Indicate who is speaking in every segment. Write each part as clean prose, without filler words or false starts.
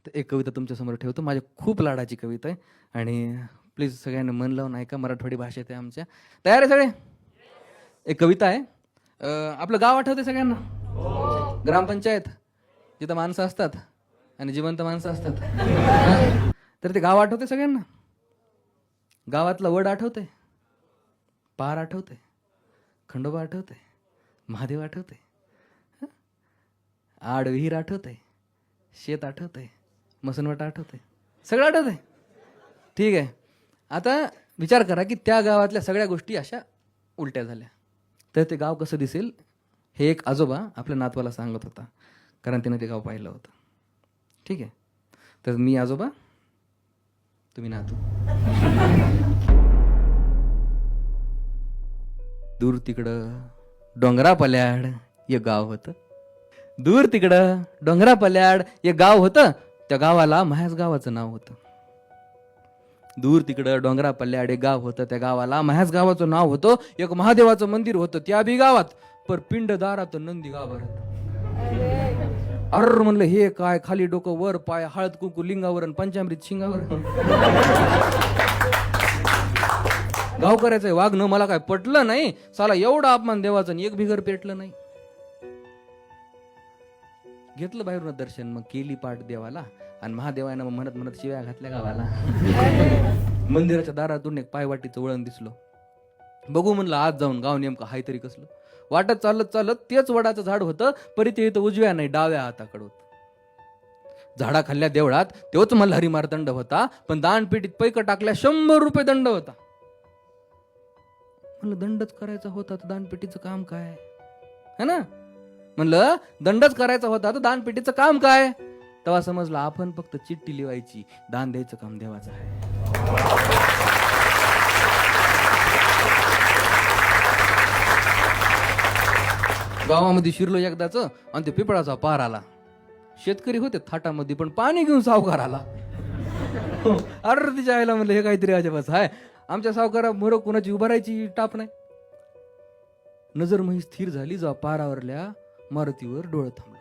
Speaker 1: तर एक कविता तुमच्यासमोर ठेवतो. माझ्या खूप लाडाची कविता आहे आणि प्लीज सगळ्यांना मन लावून ऐका. मराठवाडी भाषेत आहे आमच्या. तयार आहे सगळे? एक कविता आहे. आपलं गाव आठवते सगळ्यांना? ग्रामपंचायत जिथं माणसं असतात आणि जिवंत माणसं असतात. तर ते गाव आठवते सगळ्यांना? गावातलं वड आठवते, पार आठवते, खंडोबा आठवते, महादेव आठवते, आड विहीर आठवते, शेत आठवते, मसनवट आठवते, सगळं आठवते. ठीक आहे. आता विचार करा की त्या गावातल्या सगळ्या गोष्टी अशा उलट्या झाल्या तर ते गाव कसं दिसेल हे एक आजोबा आपल्या नातवाला सांगत होता, कारण त्याने ते गाव पाहिलं होतं. ठीक आहे. तर मी आजोबा, तुम्ही नातू. दूर तिकडं डोंगरा पल्याड एक गाव होतं. दूर तिकडं डोंगरा पल्याड एक गाव होतं. त्या गावाला माझ्याच गावाचं नाव होतं. दूर तिकडं डोंगरा पल्याड एक गाव होतं. त्या गावाला माझ्याच गावाचं नाव होतं. एक महादेवाचं मंदिर होतं त्या बी गावात. पर पिंड दारात नंदी गाभारात. अर म्हणलं हे काय, खाली डोकं वर पाय, हळद कुंकू लिंगावर आणि पंचामृत शिंगावर. गाव करायचंय वागणं मला काय पटलं नाही. साला एवढा अपमान देवाचा आणि एक बिगर पेटलं नाही. घेतलं बाहेरून दर्शन, मग केली पाठ देवाला आणि महादेवानं म्हणत म्हणत शिव्या घातल्या गावाला. मंदिराच्या दारातून एक पायवाटीचं वळण दिसलं. बघू म्हणलं आज जाऊन गाव नेमकं हाय तरी कसलं. वाटत चालत चालत तेच वडाचं झाड होतं, परी ते उजव्या नाही डाव्या हाताकडं होतं. झाडाखाल्ल्या देवळात तेव्हाच मल्हारी मारदंड होता, पण दानपेटीत पैक टाकल्या 100 रुपये दंड होता. म्हणलं दंडच करायचा होता तर दानपेटीचं काम काय है ना. म्हणलं दंडच करायचा होता तर दानपेटीचं काम काय. तेव्हा समजलं आपण फक्त चिठ्ठी लिवायची, दान द्यायचं काम देवाचं आहे. गावामध्ये शिरलो एकदाच आणि ते पिपळाचा पार आला. शेतकरी होते थाटामध्ये, पण पाणी घेऊन सावकार आला. अरे तिच्या आईला म्हणलं हे काहीतरी अजबच आहे. आमच्या सावकारा मोर कोणाची उभारायची टाप नाही. नजर मही स्थिर झाली जेव्हा पारावरल्या मारुतीवर डोळं थांबलं.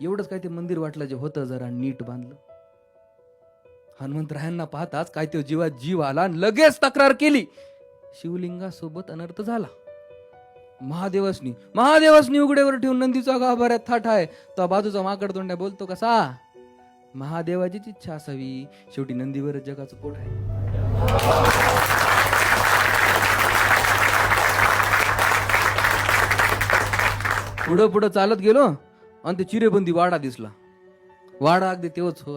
Speaker 1: एवढंच काय ते मंदिर वाटलं जे होतं जरा नीट बांधलं. हनुमंतरायांना पाहताच काय ते जीवात जीव आला आणि लगेच तक्रार केली. शिवलिंगासोबत अनर्थ झाला. महादेवासनी उघड्यावर ठेवून नंदीचा गाभाऱ्यात थाट आहे. तो बाजूचा माकड तोंड्या बोलतो कसा, महादेवाचीच इच्छा असावी, शेवटी नंदीवर जगाचं पोट आहे. पुढं पुढं चालत गेलो आणि ते चिरेबंदी वाडा दिसला. वाडा अगदी तेव्हाच